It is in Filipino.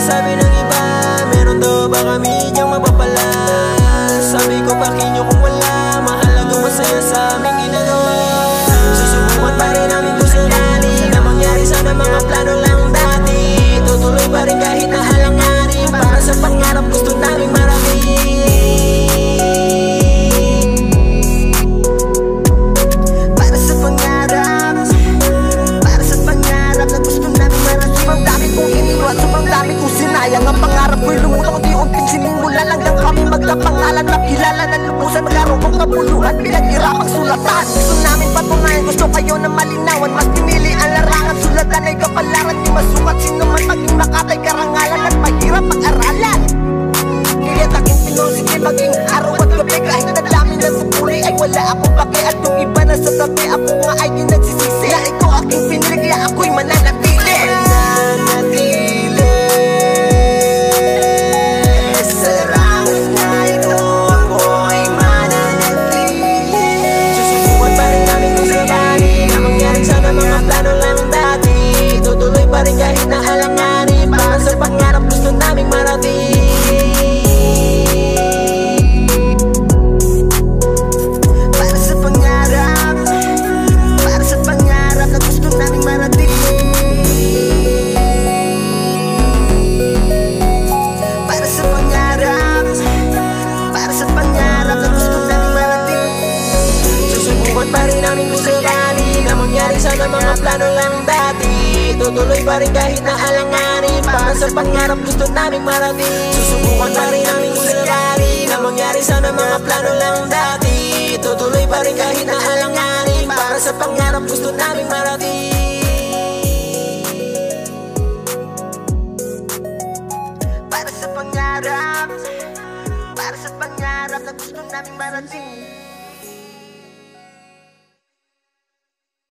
sabi ng iba, meron daw ba kami diyang mapapala? Sabi ko bakit nyo kung wala, mahalaga masaya sa aming ginagawa. Susubukan pa rin namin kung sakali na mangyari sana mga plano lang dati. Tutuloy pa rin kahit na alanganin, para sa pangarap gusto namin marating. Para sa pangarap na gusto namin marating. Sobrang dami kong iniwan, sobrang dami kong sinayang. Ang pangarap ko'y lumutang unti-unting sinimula lang ng kami magkapangalan na kilala na lubusan. Magkaroon kong kabuluhan, pinaghirapang sulatan. Gusto namin patunayan, gusto kayo na malinawan. Mas pinili ang larangan, sulatan ay kapalaran. Di masukat sino man maging makatay karangalan at mahirap pag-aralan. Kaya taking pinosige maging araw at gabi. Kahit na dami na pupuri ay wala akong pake. At yung iba na sa tabi, ako nga ay di nagsisisi. Na ikaw aking pinili, kaya ako'y mananatili. Kahit na alanganin, para sa pangarap gusto naming marating. Para sa pangarap na gusto naming marating. Para sa pangarap na gusto naming marating. Susubukan pa rin namin kung sakali na mangyari sana mga plano lang dati. Tutuloy pa rin kahit na alanganin, para sa pangarap gusto naming marating. Susubukan pa rin namin kung sakali na mangyari sana mga plano lang dati. Tutuloy pa rin kahit na alanganin, para sa pangarap gusto naming marating. Para sa pangarap na gusto naming marating.